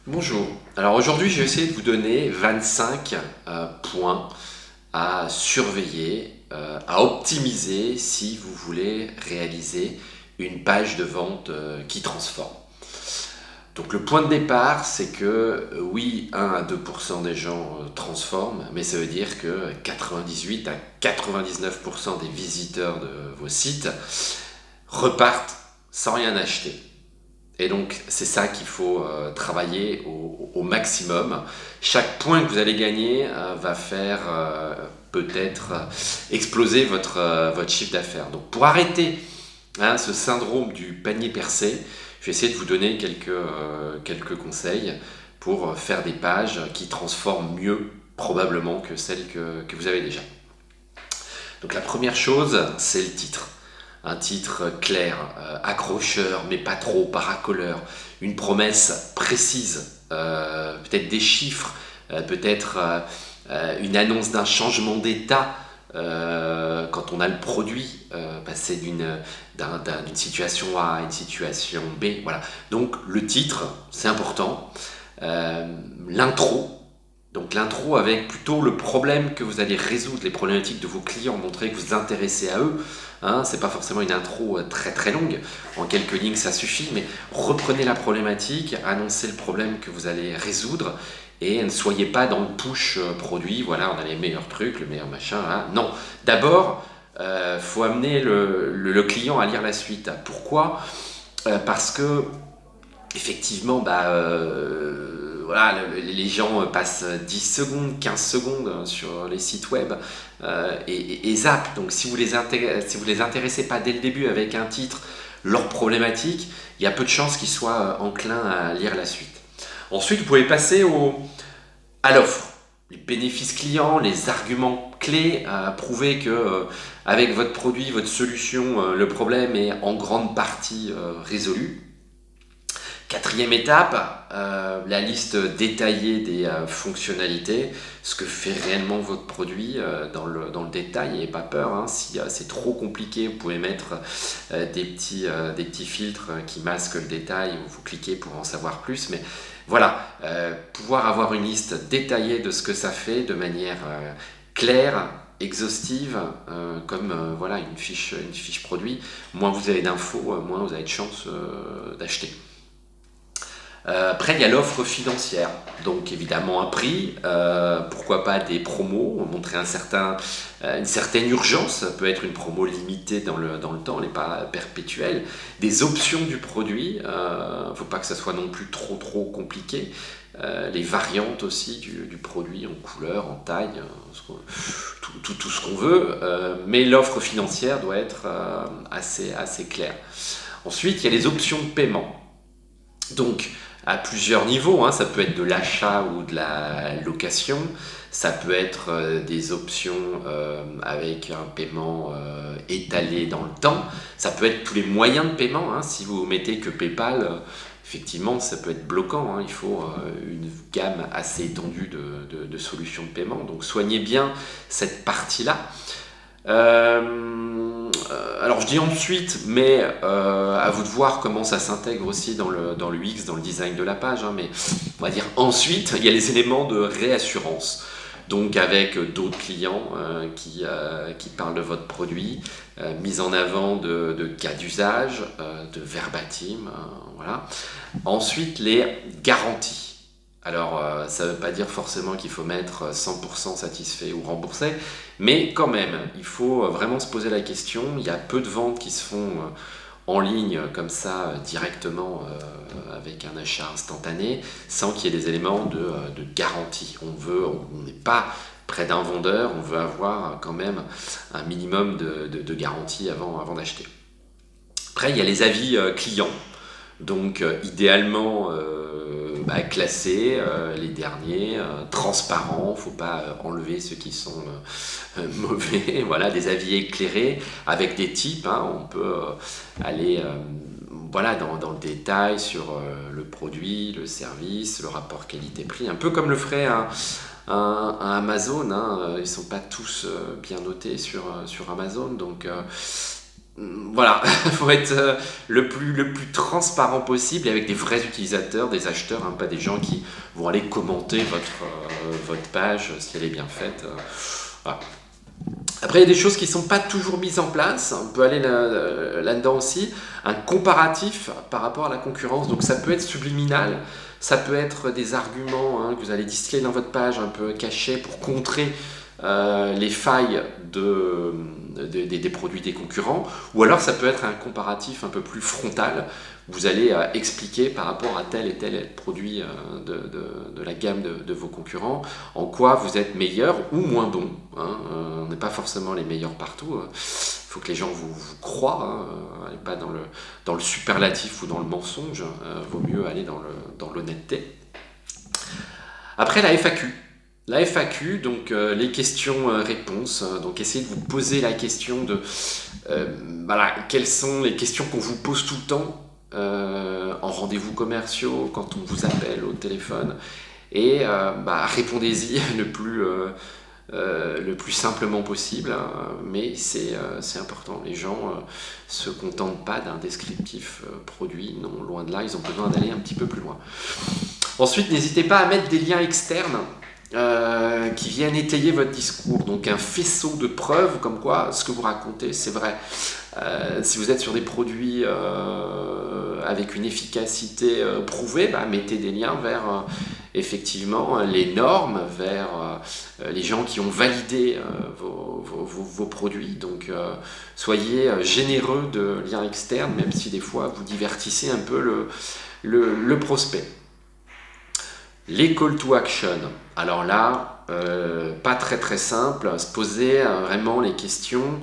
Bonjour. Alors aujourd'hui, je vais essayer de vous donner 25 points à surveiller, à optimiser si vous voulez réaliser une page de vente qui transforme. Donc le point de départ, c'est que oui, 1 à 2% des gens transforment, mais ça veut dire que 98 à 99% des visiteurs de vos sites repartent sans rien acheter. Et donc, c'est ça qu'il faut travailler au maximum. Chaque point que vous allez gagner va faire peut-être exploser votre chiffre d'affaires. Donc, pour arrêter ce syndrome du panier percé, je vais essayer de vous donner quelques conseils pour faire des pages qui transforment mieux probablement que celles que vous avez déjà. Donc la première chose, c'est le titre. Un titre clair, accrocheur, mais pas trop, paracoleur. Une promesse précise, peut-être des chiffres, peut-être une annonce d'un changement d'état quand on a le produit, passer d'une situation A à une situation B. Voilà. Donc le titre, c'est important. L'intro, donc l'intro avec plutôt le problème que vous allez résoudre, les problématiques de vos clients, montrer que vous vous intéressez à eux. C'est pas forcément une intro très très longue, en quelques lignes ça suffit, mais reprenez la problématique, annoncez le problème que vous allez résoudre et ne soyez pas dans le push produit, voilà on a les meilleurs trucs, le meilleur machin, hein. Non, d'abord faut amener le client à lire la suite. Pourquoi Parce que effectivement, voilà, les gens passent 10 secondes, 15 secondes sur les sites web et zappent. Donc si vous les intéressez pas dès le début avec un titre, leur problématique, il y a peu de chances qu'ils soient enclins à lire la suite. Ensuite, vous pouvez passer à l'offre. Les bénéfices clients, les arguments clés à prouver que avec votre produit, votre solution, le problème est en grande partie résolu. Quatrième étape, la liste détaillée des fonctionnalités, ce que fait réellement votre produit dans le détail. N'ayez pas peur, hein, si c'est trop compliqué, vous pouvez mettre des petits filtres qui masquent le détail ou vous cliquez pour en savoir plus. Mais voilà, pouvoir avoir une liste détaillée de ce que ça fait de manière claire, exhaustive, comme voilà, une fiche produit. Moins vous avez d'infos, moins vous avez de chances d'acheter. Après, il y a l'offre financière. Donc, évidemment, un prix, pourquoi pas des promos, montrer une certaine urgence. Ça peut être une promo limitée dans le temps, elle n'est pas perpétuelle. Des options du produit, il ne faut pas que ça soit non plus trop compliqué. Les variantes aussi du produit en couleur, en taille, tout ce qu'on veut. Mais l'offre financière doit être assez claire. Ensuite, il y a les options de paiement. Donc, à plusieurs niveaux, hein, ça peut être de l'achat ou de la location, ça peut être des options avec un paiement étalé dans le temps, ça peut être tous les moyens de paiement, hein, si vous mettez que PayPal, effectivement ça peut être bloquant, hein, il faut une gamme assez étendue de solutions de paiement, donc soignez bien cette partie-là. Alors je dis ensuite, mais à vous de voir comment ça s'intègre aussi dans le UX, dans le design de la page, hein, mais on va dire ensuite, il y a les éléments de réassurance. Donc avec d'autres clients qui parlent de votre produit, mise en avant de cas d'usage, de verbatim, voilà. Ensuite, les garanties. Alors, ça ne veut pas dire forcément qu'il faut mettre 100% satisfait ou remboursé, mais quand même, il faut vraiment se poser la question. Il y a peu de ventes qui se font en ligne comme ça directement avec un achat instantané, sans qu'il y ait des éléments de garantie. On n'est pas près d'un vendeur, on veut avoir quand même un minimum de garantie avant d'acheter. Après, il y a les avis clients. Donc idéalement classés, les derniers, transparents, faut pas enlever ceux qui sont mauvais, voilà, des avis éclairés avec des types, hein, on peut aller voilà, dans le détail sur le produit, le service, le rapport qualité-prix, un peu comme le ferait un Amazon, hein, ils sont pas tous bien notés sur Amazon, donc Voilà, il faut être le plus transparent possible et avec des vrais utilisateurs, des acheteurs, hein, pas des gens qui vont aller commenter votre page si elle est bien faite. Voilà. Après, il y a des choses qui ne sont pas toujours mises en place. On peut aller là-dedans aussi. Un comparatif par rapport à la concurrence. Donc, ça peut être subliminal. Ça peut être des arguments hein, que vous allez distiller dans votre page un peu cachés pour contrer les failles des produits des concurrents. Ou alors, ça peut être un comparatif un peu plus frontal. Vous allez expliquer par rapport à tel et tel produit de la gamme de vos concurrents en quoi vous êtes meilleur ou moins bon. Hein. On n'est pas forcément les meilleurs partout. Il faut que les gens vous croient, hein. Pas dans le superlatif ou dans le mensonge. Vaut mieux aller dans l'honnêteté. Après, la FAQ. La FAQ, donc les questions-réponses. Donc essayez de vous poser la question de voilà, quelles sont les questions qu'on vous pose tout le temps en rendez-vous commerciaux, quand on vous appelle au téléphone. Et répondez-y le plus simplement possible, hein, mais c'est important. Les gens se contentent pas d'un descriptif produit, non, loin de là, ils ont besoin d'aller un petit peu plus loin. Ensuite, n'hésitez pas à mettre des liens externes qui viennent étayer votre discours. Donc un faisceau de preuves comme quoi ce que vous racontez, c'est vrai. Si vous êtes sur des produits avec une efficacité prouvée, mettez des liens vers effectivement les normes, vers les gens qui ont validé vos produits. Donc soyez généreux de liens externes, même si des fois vous divertissez un peu le prospect. Les call to action. Alors là, pas très très simple, se poser vraiment les questions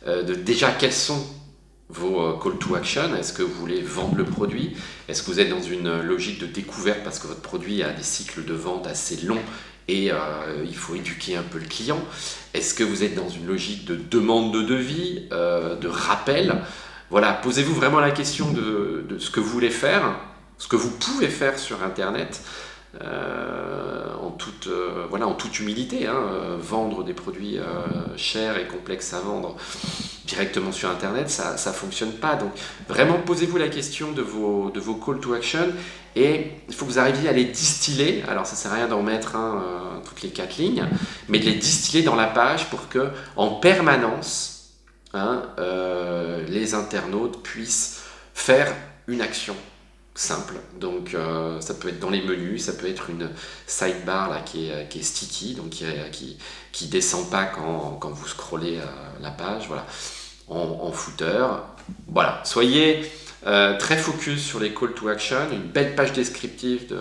de déjà quels sont vos call to action. Est-ce que vous voulez vendre le produit? Est-ce que vous êtes dans une logique de découverte parce que votre produit a des cycles de vente assez longs et il faut éduquer un peu le client? Est-ce que vous êtes dans une logique de demande de devis, de rappel? Voilà, posez-vous vraiment la question de ce que vous voulez faire, ce que vous pouvez faire sur Internet. En toute humilité, hein, vendre des produits chers et complexes à vendre directement sur Internet, ça ne fonctionne pas. Donc vraiment posez-vous la question de vos call to action et il faut que vous arriviez à les distiller. Alors ça ne sert à rien d'en mettre toutes les 4 lignes, mais de les distiller dans la page pour que en permanence les internautes puissent faire une action simple. Donc ça peut être dans les menus, ça peut être une sidebar là, qui est sticky, donc qui descend pas quand vous scrollez la page, voilà, en footer. Voilà, soyez très focus sur les call to action, une belle page descriptive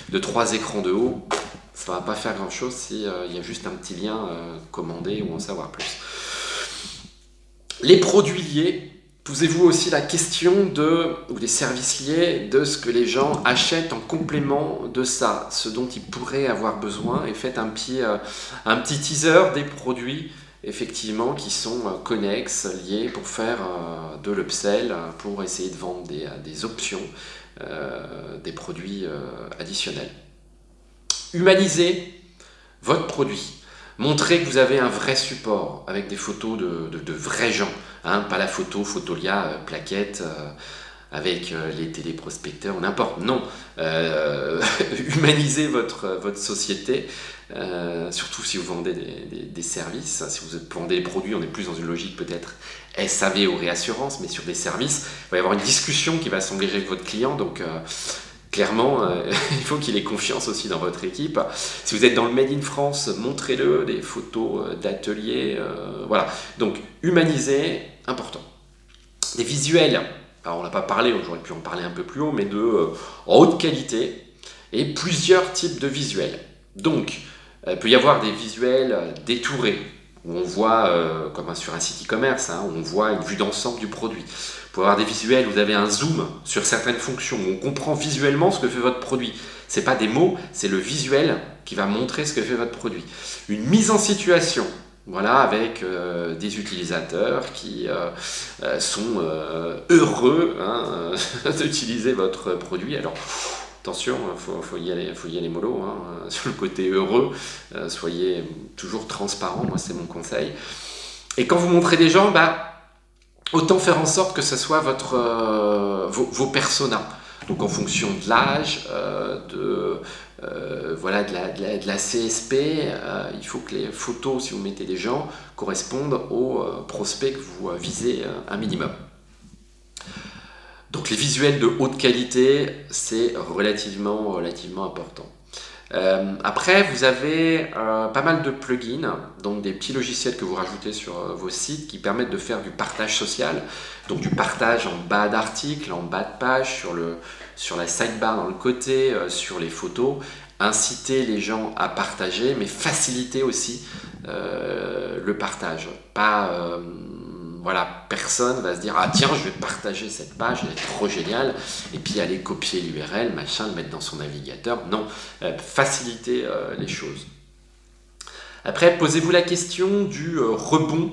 de 3 écrans de haut, ça va pas faire grand chose si y a juste un petit lien commander ou en savoir plus. Les produits liés. Posez-vous aussi la question ou des services liés de ce que les gens achètent en complément de ça, ce dont ils pourraient avoir besoin, et faites un petit teaser des produits effectivement qui sont connexes, liés pour faire de l'upsell, pour essayer de vendre des options, des produits additionnels. Humanisez votre produit. Montrez que vous avez un vrai support avec des photos de vrais gens, hein, pas la Photolia plaquette avec les téléprospecteurs ou n'importe. Non, humanisez votre société, surtout si vous vendez des services. Si vous vendez des produits, on est plus dans une logique peut-être SAV ou réassurance, mais sur des services, il va y avoir une discussion qui va s'engager avec votre client, donc clairement, il faut qu'il ait confiance aussi dans votre équipe. Si vous êtes dans le Made in France, montrez-le, des photos d'ateliers, voilà. Donc, humaniser, important. Des visuels, alors on n'a pas parlé, j'aurais pu en parler un peu plus haut, mais en haute qualité, et plusieurs types de visuels. Donc, il peut y avoir des visuels détourés, où on voit, comme sur un site e-commerce, hein, où on voit une vue d'ensemble du produit. Vous pouvez avoir des visuels où vous avez un zoom sur certaines fonctions, où on comprend visuellement ce que fait votre produit. Ce n'est pas des mots, c'est le visuel qui va montrer ce que fait votre produit. Une mise en situation, voilà, avec des utilisateurs qui sont heureux d'utiliser votre produit. Alors, attention, faut y aller mollo, hein, sur le côté heureux, soyez toujours transparent, moi c'est mon conseil. Et quand vous montrez des gens, autant faire en sorte que ce soit vos personas. Donc en fonction de l'âge, voilà, de la CSP, il faut que les photos, si vous mettez des gens, correspondent aux prospects que vous visez un minimum. Donc les visuels de haute qualité, c'est relativement important. Après, vous avez pas mal de plugins, donc des petits logiciels que vous rajoutez sur vos sites qui permettent de faire du partage social, donc du partage en bas d'article, en bas de page, sur la sidebar dans le côté, sur les photos, inciter les gens à partager, mais faciliter aussi le partage. Pas, voilà, personne va se dire ah tiens, je vais partager cette page, elle est trop géniale, et puis aller copier l'URL, machin, le mettre dans son navigateur. Non, faciliter les choses. Après, posez-vous la question du rebond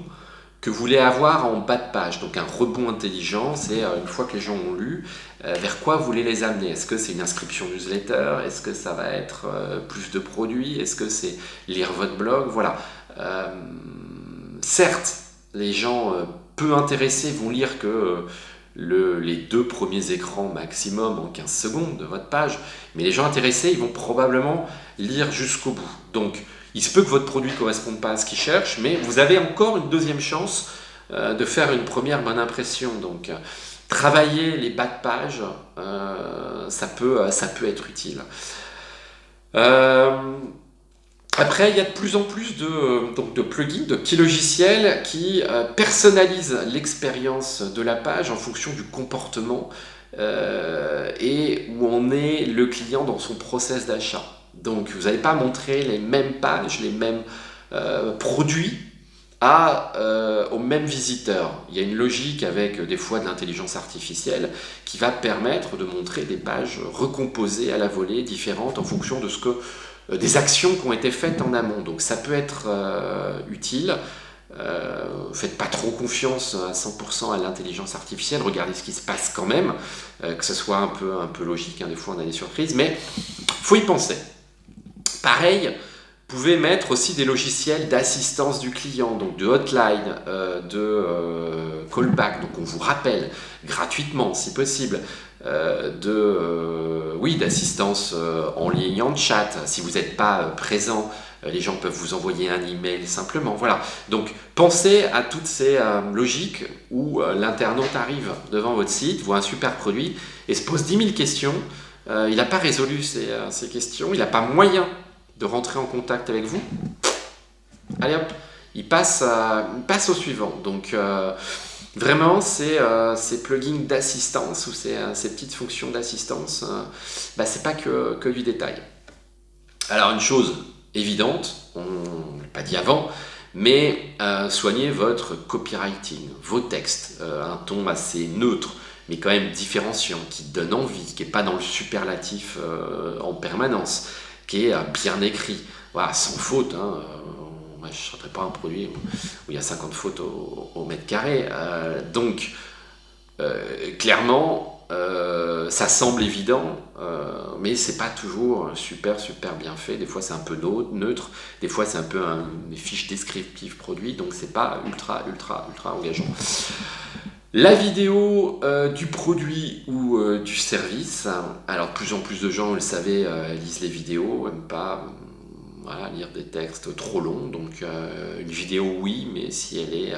que vous voulez avoir en bas de page. Donc un rebond intelligent, c'est une fois que les gens ont lu, vers quoi vous voulez les amener. Est-ce que c'est une inscription newsletter? Est-ce que ça va être plus de produits? Est-ce que c'est lire votre blog? Voilà. Certes, les gens peu intéressés vont lire que les 2 premiers écrans maximum en 15 secondes de votre page, mais les gens intéressés, ils vont probablement lire jusqu'au bout. Donc, il se peut que votre produit ne corresponde pas à ce qu'ils cherchent, mais vous avez encore une deuxième chance de faire une première bonne impression. Donc, travailler les bas de page, ça peut être utile. Après, il y a de plus en plus de plugins, de petits logiciels qui personnalisent l'expérience de la page en fonction du comportement et où en est le client dans son process d'achat. Donc, vous n'allez pas montrer les mêmes pages, les mêmes produits aux mêmes visiteurs. Il y a une logique avec des fois de l'intelligence artificielle qui va permettre de montrer des pages recomposées à la volée, différentes en fonction de des actions qui ont été faites en amont. Donc ça peut être utile. Faites pas trop confiance à 100% à l'intelligence artificielle, regardez ce qui se passe quand même, que ce soit un peu logique, hein, des fois on a des surprises, mais faut y penser. Pareil, vous pouvez mettre aussi des logiciels d'assistance du client, donc de hotline, de callback, donc on vous rappelle gratuitement si possible, d'assistance en ligne, en chat. Si vous n'êtes pas présent, les gens peuvent vous envoyer un email simplement. Voilà. Donc pensez à toutes ces logiques où l'internaute arrive devant votre site, voit un super produit et se pose 10 000 questions. Il n'a pas résolu ces questions, il n'a pas moyen de rentrer en contact avec vous. Allez hop, il passe au suivant. Donc vraiment, ces plugins d'assistance ou ces petites fonctions d'assistance, c'est pas que du détail. Alors une chose évidente, on l'a pas dit avant, mais soignez votre copywriting, vos textes, un ton assez neutre, mais quand même différenciant, qui donne envie, qui n'est pas dans le superlatif en permanence, qui est bien écrit, voilà, sans faute. Hein, je ne sortirai pas un produit où il y a 50 fautes au mètre carré. Donc, clairement, ça semble évident, mais c'est pas toujours super bien fait. Des fois, c'est un peu neutre. Des fois, c'est un peu une fiche descriptive produit. Donc, c'est pas ultra engageant. La vidéo du produit ou du service. Alors, de plus en plus de gens, vous le savez, lisent les vidéos, n'aiment pas lire des textes trop longs. Donc, une vidéo, oui, mais si elle est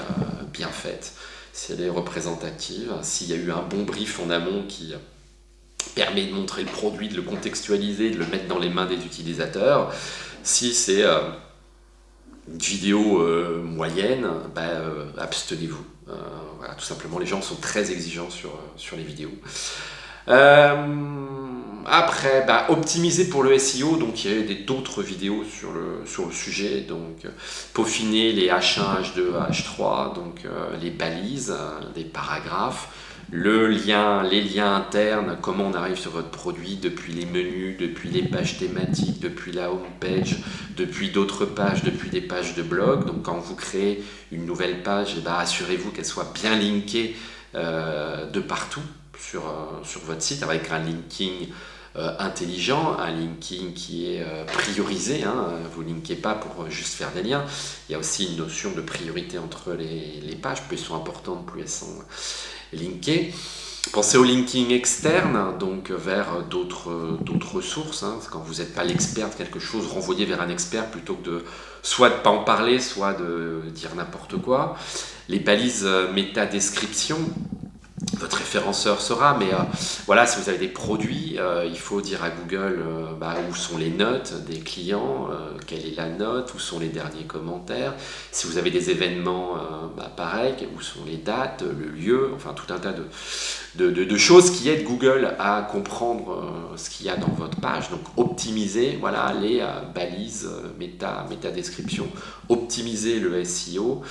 bien faite, si elle est représentative, s'il y a eu un bon brief en amont qui permet de montrer le produit, de le contextualiser, de le mettre dans les mains des utilisateurs. Si c'est une vidéo moyenne, abstenez-vous. Voilà, tout simplement, les gens sont très exigeants sur les vidéos. Après, optimiser pour le SEO, donc il y a d'autres vidéos sur le sujet, donc peaufiner les H1, H2, H3, donc les balises, les paragraphes, les liens internes, comment on arrive sur votre produit depuis les menus, depuis les pages thématiques, depuis la home page, depuis d'autres pages, depuis des pages de blog. Donc quand vous créez une nouvelle page, assurez-vous qu'elle soit bien linkée de partout sur votre site avec un linking intelligent, un linking qui est priorisé. Hein. Vous ne linkez pas pour juste faire des liens. Il y a aussi une notion de priorité entre les pages. Plus elles sont importantes, plus elles sont linkées. Pensez au linking externe, donc vers d'autres sources. Hein. Quand vous n'êtes pas l'expert de quelque chose, renvoyez vers un expert plutôt que de soit de ne pas en parler, soit de dire n'importe quoi. Les balises métadescription. Votre référenceur saura, mais voilà, si vous avez des produits, il faut dire à Google où sont les notes des clients, quelle est la note, où sont les derniers commentaires. Si vous avez des événements, pareil, où sont les dates, le lieu, enfin tout un tas de choses qui aident Google à comprendre ce qu'il y a dans votre page. Donc optimiser voilà, les balises métadescription, optimiser le SEO.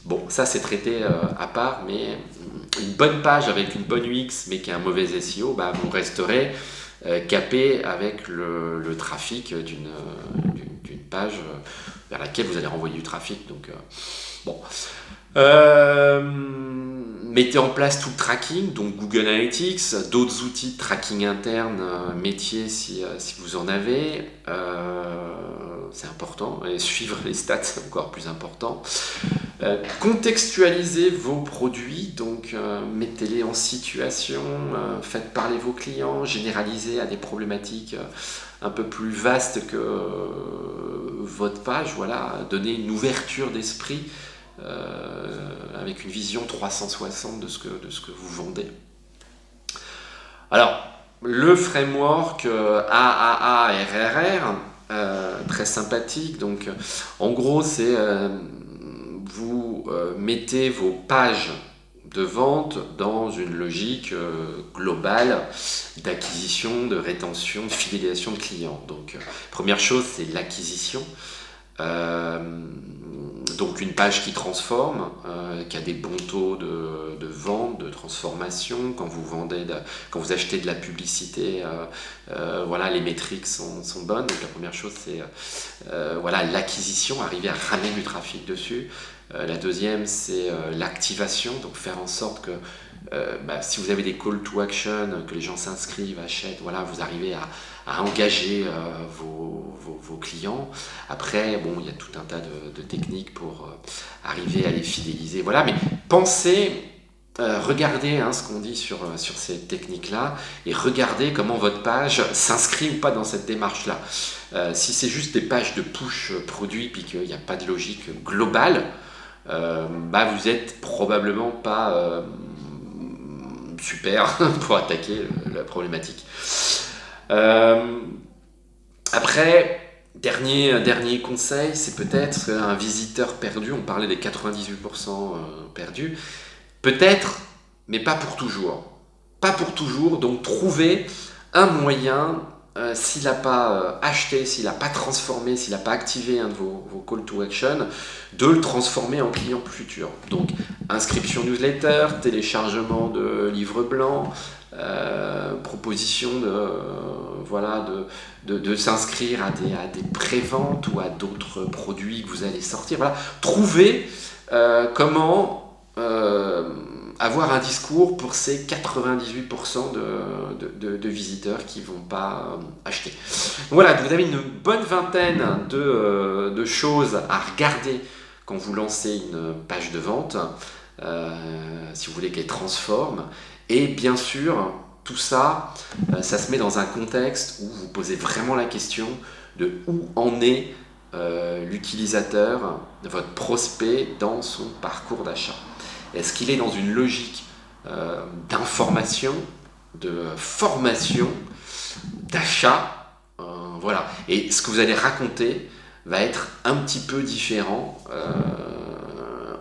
Bon, ça c'est traité à part, mais une bonne page avec une bonne UX mais qui a un mauvais SEO, vous resterez capé avec le trafic d'une page vers laquelle vous allez renvoyer du trafic. Donc, mettez en place tout le tracking, donc Google Analytics, d'autres outils de tracking interne, métier si vous en avez. C'est important, et suivre les stats c'est encore plus important. Contextualisez vos produits, donc mettez-les en situation, faites parler vos clients, généralisez à des problématiques un peu plus vastes que votre page, voilà, donnez une ouverture d'esprit avec une vision 360 de ce que vous vendez. Alors, le framework AAARRR, très sympathique, donc en gros c'est vous mettez vos pages de vente dans une logique globale d'acquisition, de rétention, de fidélisation de clients. Donc première chose c'est l'acquisition. Donc une page qui transforme, qui a des bons taux de vente, de transformation. Quand vous achetez de la publicité, voilà, les métriques sont bonnes. Donc la première chose c'est l'acquisition, arriver à ramener du trafic dessus. La deuxième c'est l'activation, donc faire en sorte que si vous avez des call to action, que les gens s'inscrivent, achètent, voilà, vous arrivez à engager vos clients. Après, il y a tout un tas de techniques pour arriver à les fidéliser. Voilà, mais pensez, regardez ce qu'on dit sur ces techniques-là et regardez comment votre page s'inscrit ou pas dans cette démarche-là. Si c'est juste des pages de push produits puis qu'il n'y a pas de logique globale, vous êtes probablement pas super pour attaquer la problématique. Après, dernier conseil, c'est peut-être un visiteur perdu. On parlait des 98% perdus. Peut-être, mais pas pour toujours. Pas pour toujours, donc trouvez un moyen, s'il n'a pas acheté, s'il n'a pas transformé, s'il n'a pas activé un de vos call to action, de le transformer en client futur. Donc, inscription newsletter, téléchargement de livre blanc, proposition de s'inscrire à des préventes ou à d'autres produits que vous allez sortir. Voilà. Trouvez comment avoir un discours pour ces 98% de visiteurs qui ne vont pas acheter. Voilà, vous avez une bonne vingtaine de choses à regarder quand vous lancez une page de vente, si vous voulez qu'elle transforme. Et bien sûr, tout ça, ça se met dans un contexte où vous posez vraiment la question de où en est l'utilisateur, votre prospect, dans son parcours d'achat. Est-ce qu'il est dans une logique d'information, de formation, d'achat, voilà. Et ce que vous allez raconter va être un petit peu différent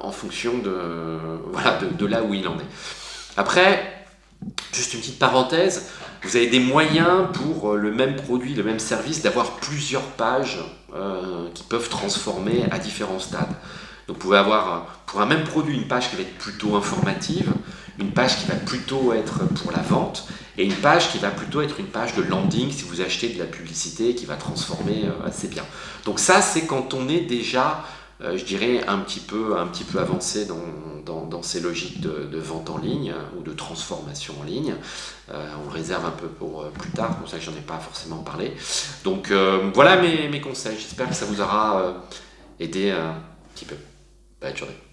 en fonction de là où il en est. Après, juste une petite parenthèse, vous avez des moyens pour le même produit, le même service, d'avoir plusieurs pages qui peuvent transformer à différents stades. Donc vous pouvez avoir pour un même produit une page qui va être plutôt informative, une page qui va plutôt être pour la vente, et une page qui va plutôt être une page de landing si vous achetez de la publicité qui va transformer assez bien. Donc ça, c'est quand on est déjà je dirais un petit peu avancé dans ces logiques de vente en ligne ou de transformation en ligne. On le réserve un peu pour plus tard, c'est pour ça que j'en ai pas forcément parlé. Donc voilà mes conseils, j'espère que ça vous aura aidé un petit peu. Bonne journée.